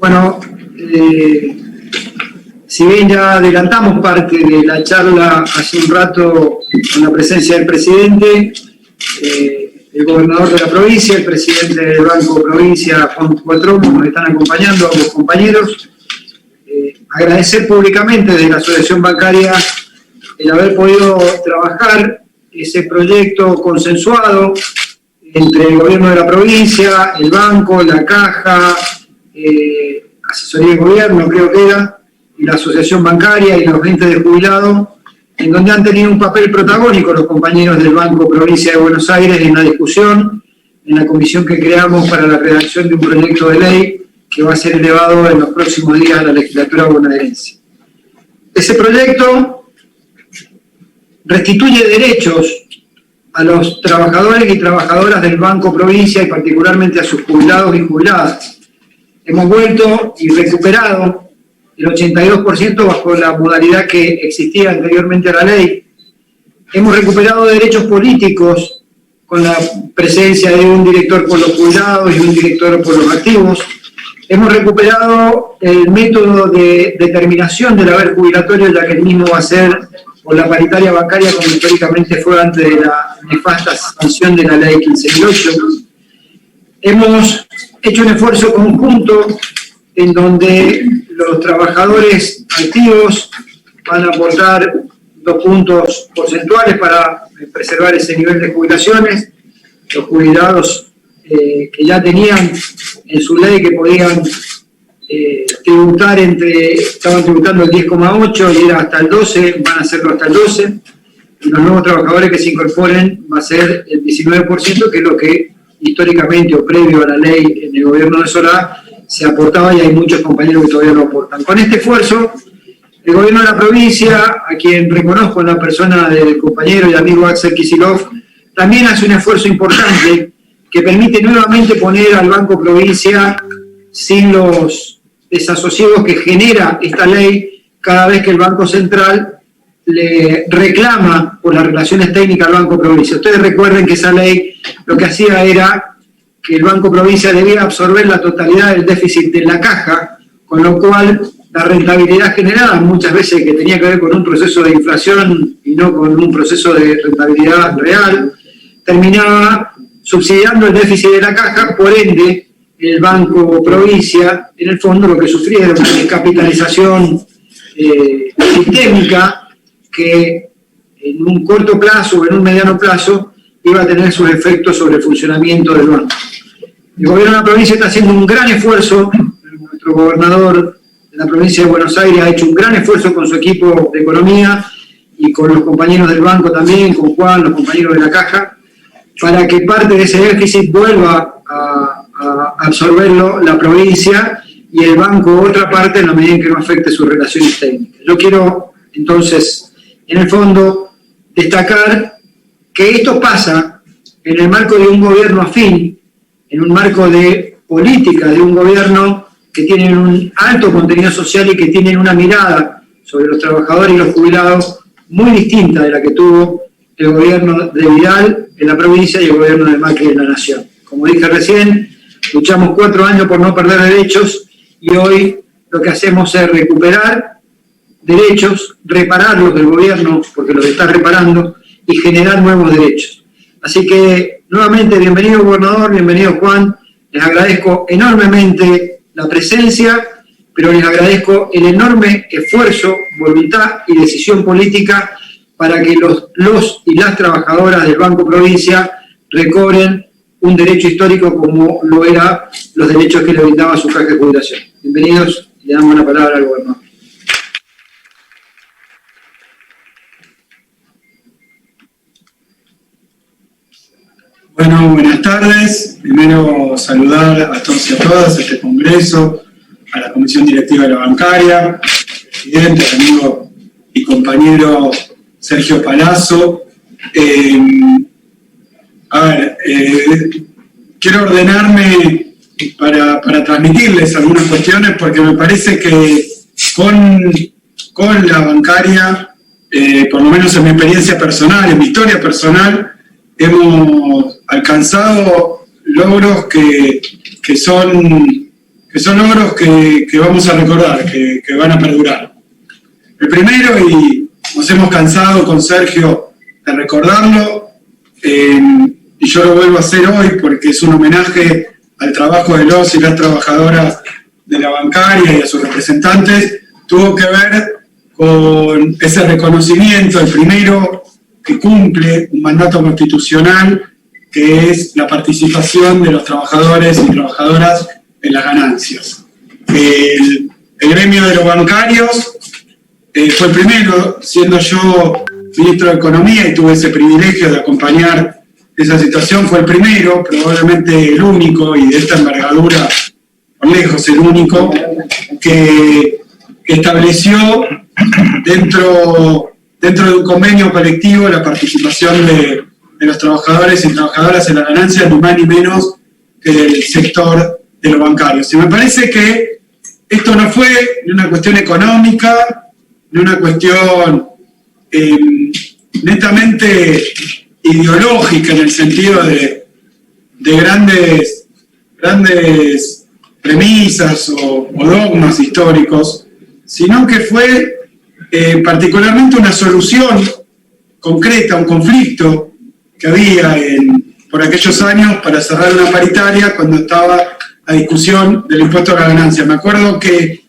Bueno, si bien ya adelantamos parte de la charla hace un rato con la presencia del presidente, el gobernador de la provincia, el presidente del Banco Provincia, Juan Cuatromo, nos están acompañando, a los compañeros. Agradecer públicamente desde la Asociación Bancaria el haber podido trabajar ese proyecto consensuado entre el gobierno de la provincia, el banco, la caja, asesoría de gobierno creo que era, y la asociación bancaria y los entes de jubilados, en donde han tenido un papel protagónico los compañeros del Banco Provincia de Buenos Aires en la discusión, en la comisión que creamos para la redacción de un proyecto de ley que va a ser elevado en los próximos días a la legislatura bonaerense. Ese proyecto restituye derechos a los trabajadores y trabajadoras del Banco Provincia y particularmente a sus jubilados y jubiladas. Hemos vuelto y recuperado el 82% bajo la modalidad que existía anteriormente a la ley. Hemos recuperado derechos políticos con la presencia de un director por los jubilados y un director por los activos. Hemos recuperado el método de determinación del haber jubilatorio, ya que el mismo va a ser por la paritaria bancaria, como históricamente fue antes de la nefasta sanción de la ley 15.008. Hemos hecho un esfuerzo conjunto en donde los trabajadores activos van a aportar 2 puntos porcentuales para preservar ese nivel de jubilaciones. Los jubilados que ya tenían en su ley que podían tributar estaban tributando el 10,8 y era hasta el 12, van a hacerlo hasta el 12. Y los nuevos trabajadores que se incorporen va a ser el 19%, que es lo que históricamente o previo a la ley en el gobierno de Solá se aportaba y hay muchos compañeros que todavía lo aportan. Con este esfuerzo, el gobierno de la provincia, a quien reconozco en la persona del compañero y amigo Axel Kicillof, también hace un esfuerzo importante que permite nuevamente poner al Banco Provincia sin los desasosiegos que genera esta ley cada vez que el Banco Central le reclama por las relaciones técnicas al Banco Provincia. Ustedes recuerden que esa ley lo que hacía era que el Banco Provincia debía absorber la totalidad del déficit de la caja, con lo cual la rentabilidad generada, muchas veces que tenía que ver con un proceso de inflación y no con un proceso de rentabilidad real, terminaba subsidiando el déficit de la caja, por ende, el Banco Provincia, en el fondo, lo que sufría era una descapitalización sistémica que en un corto plazo o en un mediano plazo iba a tener sus efectos sobre el funcionamiento del banco. El gobierno de la provincia está haciendo un gran esfuerzo, nuestro gobernador de la provincia de Buenos Aires ha hecho un gran esfuerzo con su equipo de economía y con los compañeros del banco también, con Juan, los compañeros de la caja, para que parte de ese déficit vuelva a absorberlo la provincia y el banco otra parte en la medida en que no afecte sus relaciones técnicas. Yo quiero entonces, en el fondo, destacar que esto pasa en el marco de un gobierno afín, en un marco de política de un gobierno que tiene un alto contenido social y que tiene una mirada sobre los trabajadores y los jubilados muy distinta de la que tuvo el gobierno de Vidal en la provincia y el gobierno de Macri en la nación. Como dije recién, luchamos 4 años por no perder derechos y hoy lo que hacemos es recuperar derechos, repararlos del gobierno, porque los está reparando, y generar nuevos derechos. Así que, nuevamente, bienvenido gobernador, bienvenido Juan, les agradezco enormemente la presencia, pero les agradezco el enorme esfuerzo, voluntad y decisión política para que los y las trabajadoras del Banco Provincia recobren un derecho histórico como lo eran los derechos que le brindaba su caja de jubilación. Bienvenidos, le damos la palabra al gobernador. Bueno, buenas tardes. Primero saludar a todos y a todas, a este congreso, a la Comisión Directiva de la Bancaria, al presidente, al amigo y compañero Sergio Palazzo. Quiero ordenarme para transmitirles algunas cuestiones porque me parece que con la bancaria, por lo menos en mi experiencia personal, en mi historia personal, hemos alcanzado logros que son logros que vamos a recordar, que van a perdurar. El primero, y nos hemos cansado con Sergio de recordarlo, y yo lo vuelvo a hacer hoy porque es un homenaje al trabajo de los y las trabajadoras de la bancaria y a sus representantes, tuvo que ver con ese reconocimiento, el primero que cumple un mandato constitucional, que es la participación de los trabajadores y trabajadoras en las ganancias. El gremio de los bancarios fue el primero, siendo yo ministro de Economía y tuve ese privilegio de acompañar esa situación, fue el primero, probablemente el único, y de esta envergadura, por lejos el único, que estableció dentro de un convenio colectivo la participación de los trabajadores y trabajadoras en la ganancia, ni más ni menos que del sector de los bancarios. Y me parece que esto no fue ni una cuestión económica, ni una cuestión netamente ideológica en el sentido de grandes premisas o dogmas históricos, sino que fue particularmente una solución concreta a un conflicto que había por aquellos años para cerrar una paritaria cuando estaba la discusión del impuesto a la ganancia. Me acuerdo que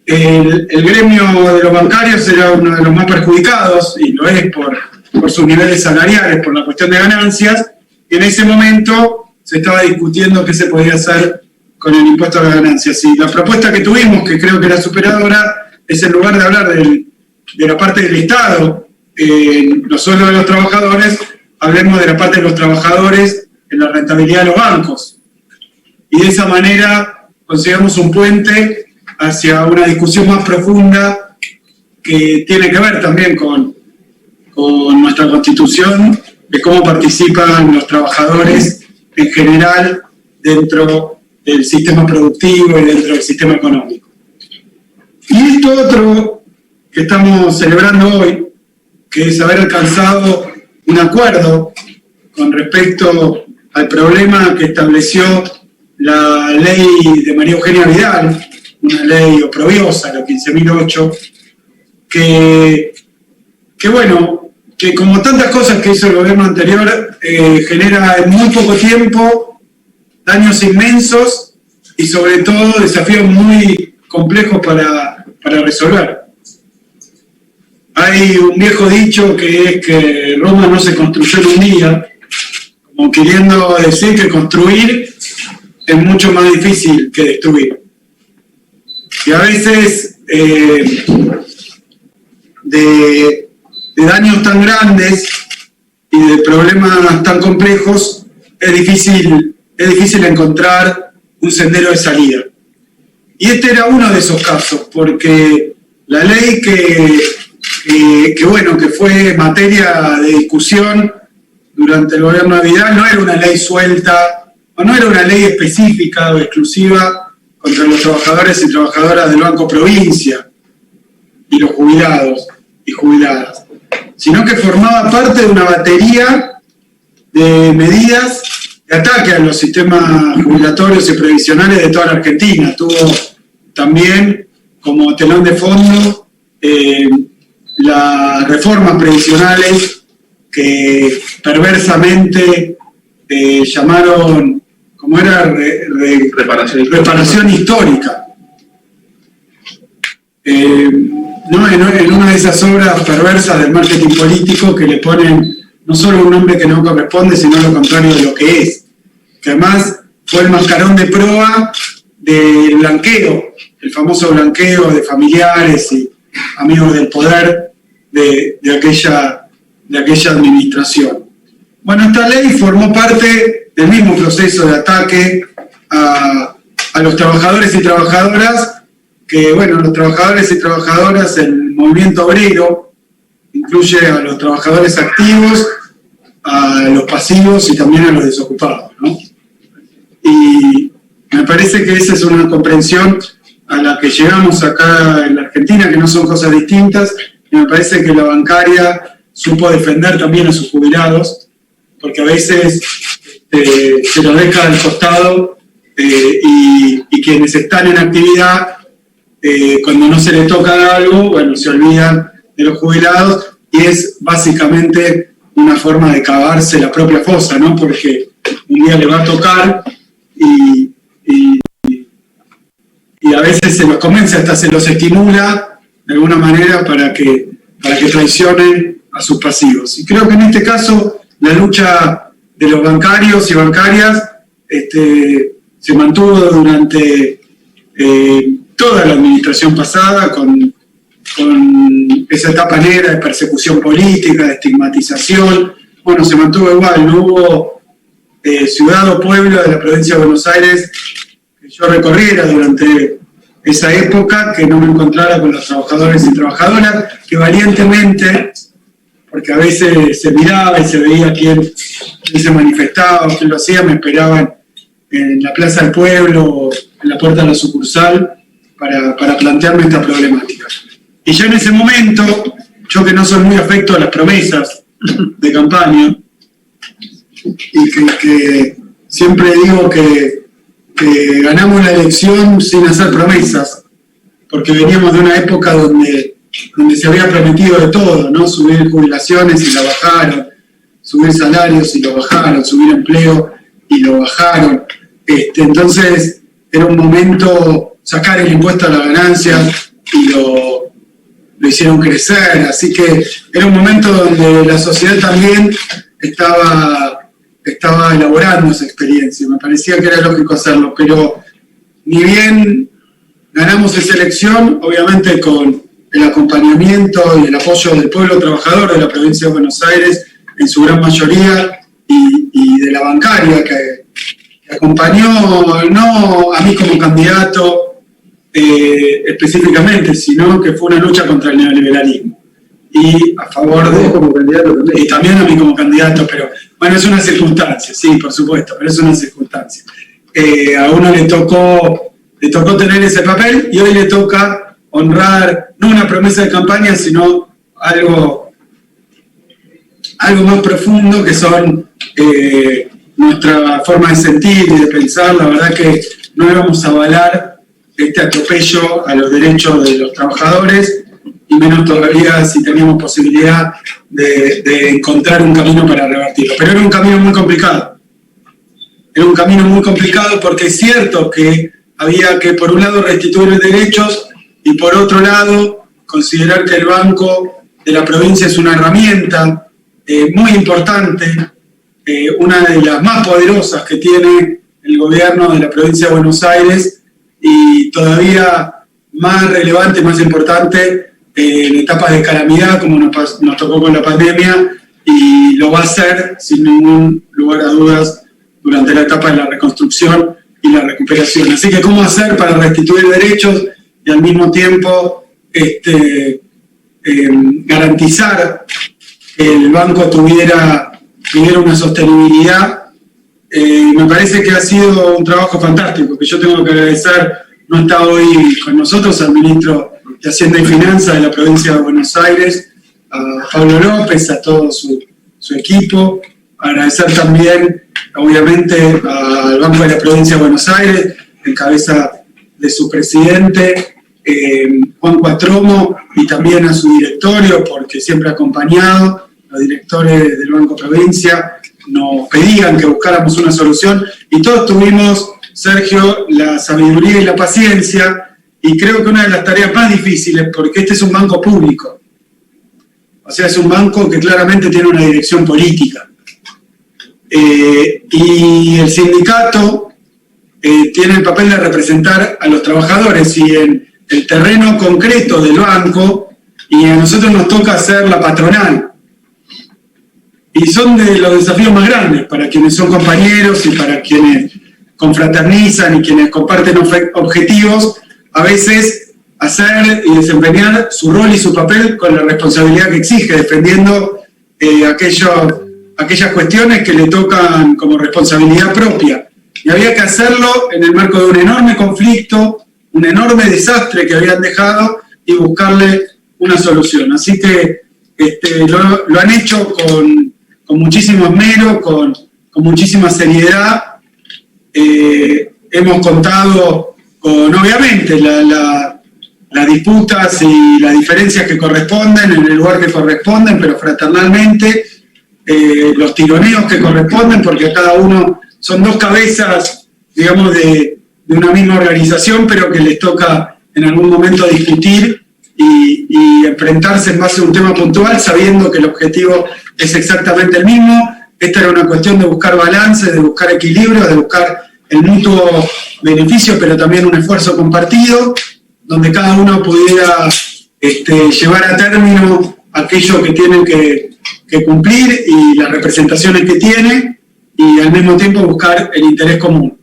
el gremio de los bancarios era uno de los más perjudicados, y lo es por sus niveles salariales, por la cuestión de ganancias, y en ese momento se estaba discutiendo qué se podía hacer con el impuesto a las ganancias. Y la propuesta que tuvimos, que creo que era superadora, es en lugar de hablar de la parte del Estado, no solo de los trabajadores, hablemos de la parte de los trabajadores en la rentabilidad de los bancos. Y de esa manera consigamos un puente hacia una discusión más profunda que tiene que ver también con nuestra Constitución, de cómo participan los trabajadores en general dentro del sistema productivo y dentro del sistema económico. Y esto otro que estamos celebrando hoy, que es haber alcanzado un acuerdo con respecto al problema que estableció la ley de María Eugenia Vidal, una ley oprobiosa, la 15.008, que bueno, que como tantas cosas que hizo el gobierno anterior, genera en muy poco tiempo daños inmensos y sobre todo desafíos muy complejos para resolver. Hay un viejo dicho que es que Roma no se construyó en un día, como queriendo decir que construir es mucho más difícil que destruir. Y a veces de daños tan grandes y de problemas tan complejos es difícil encontrar un sendero de salida. Y este era uno de esos casos, porque la ley que fue materia de discusión durante el gobierno de Vidal no era una ley suelta, o no era una ley específica o exclusiva contra los trabajadores y trabajadoras del Banco Provincia y los jubilados y jubiladas, sino que formaba parte de una batería de medidas de ataque a los sistemas jubilatorios y previsionales de toda la Argentina. Tuvo también como telón de fondo las reformas previsionales que perversamente llamaron, ¿cómo era? Reparación histórica. No, en una de esas obras perversas del marketing político que le ponen no solo un nombre que no corresponde, sino lo contrario de lo que es. Que además fue el mascarón de proa del blanqueo, el famoso blanqueo de familiares y amigos del poder de aquella administración. Bueno, esta ley formó parte del mismo proceso de ataque a los trabajadores y trabajadoras, que bueno, los trabajadores y trabajadoras, el movimiento obrero, incluye a los trabajadores activos, a los pasivos y también a los desocupados, ¿no? Y me parece que esa es una comprensión a la que llegamos acá en la Argentina, que no son cosas distintas, y me parece que la bancaria supo defender también a sus jubilados, porque a veces se los deja al costado y quienes están en actividad, cuando no se les toca algo, bueno, se olvidan de los jubilados, y es básicamente una forma de cavarse la propia fosa, ¿no? Porque un día le va a tocar y a veces se los convence, hasta se los estimula de alguna manera para que traicionen a sus pasivos. Y creo que en este caso la lucha de los bancarios y bancarias se mantuvo durante toda la administración pasada con esa etapa negra de persecución política, de estigmatización. Bueno, se mantuvo igual, no hubo ciudad o pueblo de la provincia de Buenos Aires que yo recorriera durante esa época que no me encontrara con los trabajadores y trabajadoras que valientemente, porque a veces se miraba y se veía quién se manifestaba o quién lo hacía, me esperaban en la Plaza del Pueblo, en la puerta de la sucursal, para plantearme esta problemática. Y yo en ese momento, yo que no soy muy afecto a las promesas de campaña, y que siempre digo que ganamos la elección sin hacer promesas, porque veníamos de una época donde se había prometido de todo, ¿no? Subir jubilaciones y la bajaron, subir salarios y lo bajaron, subir empleo y lo bajaron. Entonces era un momento sacar el impuesto a la ganancia y lo hicieron crecer, así que era un momento donde la sociedad también estaba elaborando esa experiencia. Me parecía que era lógico hacerlo, pero ni bien ganamos esa elección, obviamente con el acompañamiento y el apoyo del pueblo trabajador de la provincia de Buenos Aires, en su gran mayoría, y de la bancaria que acompañó, no a mí como candidato específicamente, sino que fue una lucha contra el neoliberalismo. Y a favor de... como candidato también. Y también a mí como candidato, pero bueno, es una circunstancia, sí, por supuesto, pero es una circunstancia. A uno le tocó tener ese papel y hoy le toca honrar, no una promesa de campaña, sino algo más profundo, que son nuestra forma de sentir y de pensar. La verdad que no íbamos a avalar este atropello a los derechos de los trabajadores, y menos todavía si teníamos posibilidad de encontrar un camino para revertirlo. Pero era un camino muy complicado. Era un camino muy complicado porque es cierto que había que, por un lado, restituir derechos y, por otro lado, considerar que el Banco de la provincia es una herramienta muy importante, una de las más poderosas que tiene el gobierno de la provincia de Buenos Aires, y todavía más relevante, más importante en etapas de calamidad como nos tocó con la pandemia, y lo va a hacer sin ningún lugar a dudas durante la etapa de la reconstrucción y la recuperación. Así que cómo hacer para restituir derechos y al mismo tiempo garantizar que el banco tuviera una sostenibilidad. Me parece que ha sido un trabajo fantástico, que yo tengo que agradecer. No está hoy con nosotros al ministro de Hacienda y Finanzas de la provincia de Buenos Aires, a Pablo López, a todo su equipo. Agradecer también, obviamente, al Banco de la provincia de Buenos Aires, en cabeza de su presidente, Juan Cuatromo, y también a su directorio, porque siempre ha acompañado. Los directores del Banco Provincia nos pedían que buscáramos una solución, y todos tuvimos, Sergio, la sabiduría y la paciencia, y creo que una de las tareas más difíciles, porque este es un banco público, o sea, es un banco que claramente tiene una dirección política, y el sindicato tiene el papel de representar a los trabajadores, y en el terreno concreto del banco, y a nosotros nos toca ser la patronal. Y son de los desafíos más grandes para quienes son compañeros y para quienes confraternizan y quienes comparten objetivos, a veces hacer y desempeñar su rol y su papel con la responsabilidad que exige, defendiendo aquellas cuestiones que le tocan como responsabilidad propia. Y había que hacerlo en el marco de un enorme conflicto, un enorme desastre que habían dejado, y buscarle una solución. Así que lo han hecho con muchísimo esmero, con muchísima seriedad. hemos contado con, obviamente, las disputas y las diferencias que corresponden en el lugar que corresponden, pero fraternalmente, los tironeos que corresponden, porque a cada uno son dos cabezas, digamos, de una misma organización, pero que les toca en algún momento discutir y enfrentarse en base a un tema puntual, sabiendo que el objetivo es exactamente el mismo. Esta era una cuestión de buscar balance, de buscar equilibrio, de buscar el mutuo beneficio, pero también un esfuerzo compartido, donde cada uno pudiera llevar a término aquello que tienen que cumplir y las representaciones que tiene, y al mismo tiempo buscar el interés común.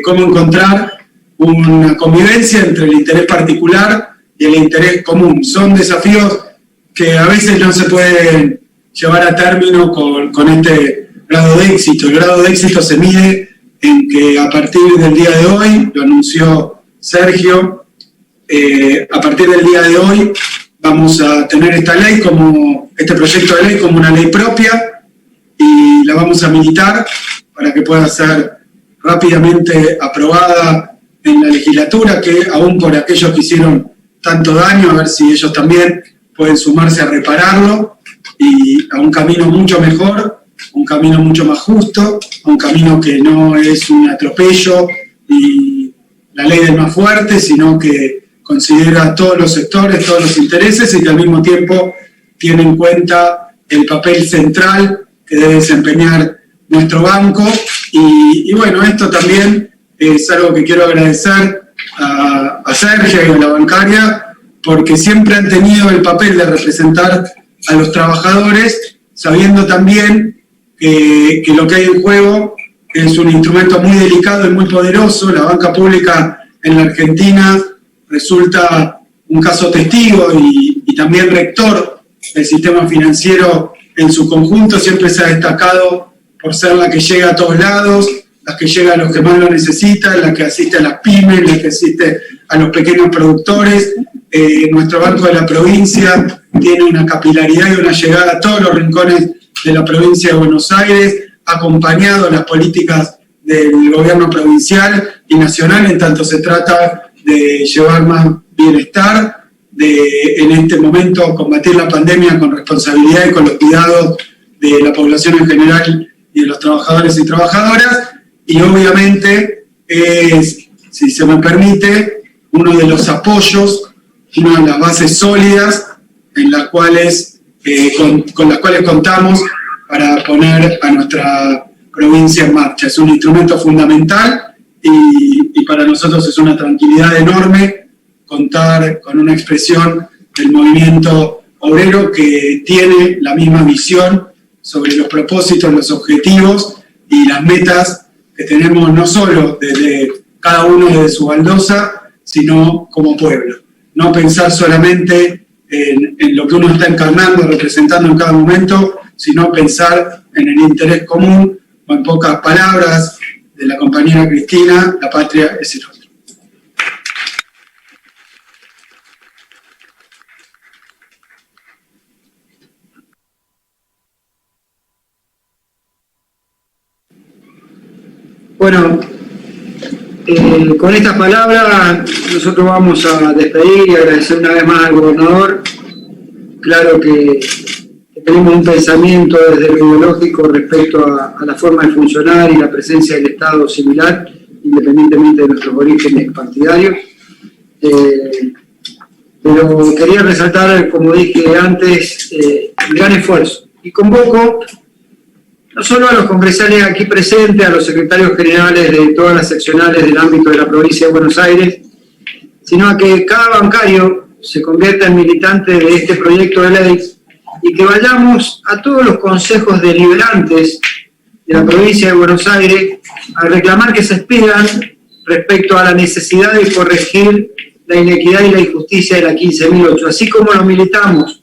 Cómo encontrar una convivencia entre el interés particular y el interés común. Son desafíos que a veces no se pueden llevar a término con este grado de éxito. El grado de éxito se mide en que a partir del día de hoy, lo anunció Sergio, a partir del día de hoy vamos a tener este proyecto de ley como una ley propia, y la vamos a militar para que pueda ser rápidamente aprobada en la legislatura, que aún por aquellos que hicieron tanto daño, a ver si ellos también pueden sumarse a repararlo, y a un camino mucho mejor, un camino mucho más justo, un camino que no es un atropello y la ley del más fuerte, sino que considera a todos los sectores, todos los intereses, y que al mismo tiempo tiene en cuenta el papel central que debe desempeñar nuestro banco. Y bueno, esto también es algo que quiero agradecer a Sergio y a la bancaria, porque siempre han tenido el papel de representar a los trabajadores, sabiendo también que lo que hay en juego es un instrumento muy delicado y muy poderoso. La banca pública en la Argentina resulta un caso testigo y también rector del sistema financiero en su conjunto. Siempre se ha destacado por ser la que llega a todos lados, la que llega a los que más lo necesitan, la que asiste a las pymes, la que asiste a los pequeños productores. Nuestro Banco de la Provincia tiene una capilaridad y una llegada a todos los rincones de la provincia de Buenos Aires, acompañado las políticas del gobierno provincial y nacional, en tanto se trata de llevar más bienestar, de en este momento combatir la pandemia con responsabilidad y con los cuidados de la población en general y de los trabajadores y trabajadoras. Y obviamente es, si se me permite, uno de los apoyos, una de las bases sólidas en las cuales, con las cuales contamos para poner a nuestra provincia en marcha. Es un instrumento fundamental y para nosotros es una tranquilidad enorme contar con una expresión del movimiento obrero que tiene la misma visión sobre los propósitos, los objetivos y las metas que tenemos, no solo desde cada uno desde su baldosa, sino como pueblo. No pensar solamente en lo que uno está encarnando, representando en cada momento, sino pensar en el interés común, o en pocas palabras de la compañera Cristina, la patria es el otro. Bueno, con estas palabras nosotros vamos a despedir y agradecer una vez más al gobernador. Claro que tenemos un pensamiento desde lo ideológico respecto a la forma de funcionar y la presencia del Estado similar, independientemente de nuestros orígenes partidarios. Pero quería resaltar, como dije antes, el gran esfuerzo. Y convoco no solo a los congresales aquí presentes, a los secretarios generales de todas las seccionales del ámbito de la provincia de Buenos Aires, sino a que cada bancario se convierta en militante de este proyecto de ley y que vayamos a todos los consejos deliberantes de la provincia de Buenos Aires a reclamar que se expidan respecto a la necesidad de corregir la inequidad y la injusticia de la 15.008. Así como lo militamos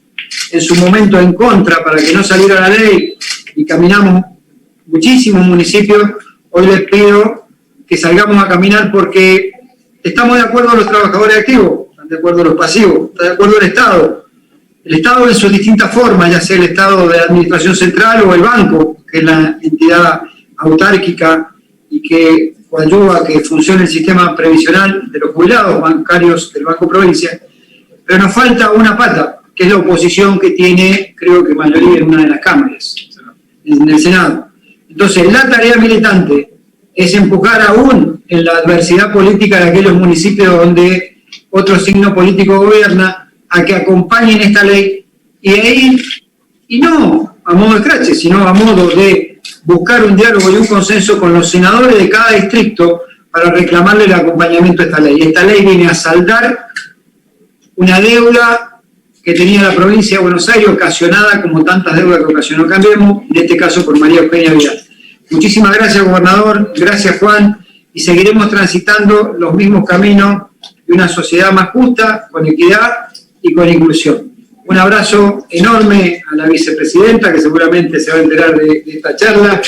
en su momento en contra para que no saliera la ley y caminamos muchísimos municipios, hoy les pido que salgamos a caminar porque estamos de acuerdo los trabajadores activos, están de acuerdo los pasivos, está de acuerdo el Estado. El Estado en sus distintas formas, ya sea el Estado de administración central o el banco, que es la entidad autárquica y que coadyuva a que funcione el sistema previsional de los jubilados bancarios del Banco Provincia, pero nos falta una pata, que es la oposición que tiene, creo que mayoría en una de las cámaras, en el Senado. Entonces, la tarea militante es empujar aún en la adversidad política de aquellos municipios donde otro signo político gobierna, a que acompañen esta ley y no a modo de escrache, sino a modo de buscar un diálogo y un consenso con los senadores de cada distrito para reclamarle el acompañamiento a esta ley. Esta ley viene a saldar una deuda que tenía la provincia de Buenos Aires, ocasionada como tantas deudas que ocasionó Cambiemos, en este caso por María Eugenia Vidal. Muchísimas gracias, gobernador, gracias, Juan, y seguiremos transitando los mismos caminos de una sociedad más justa, con equidad y con inclusión. Un abrazo enorme a la vicepresidenta, que seguramente se va a enterar de esta charla,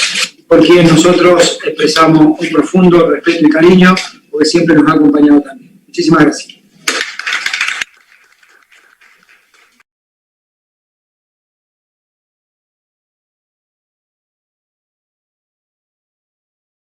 por quien nosotros expresamos un profundo respeto y cariño, porque siempre nos ha acompañado también. Muchísimas gracias.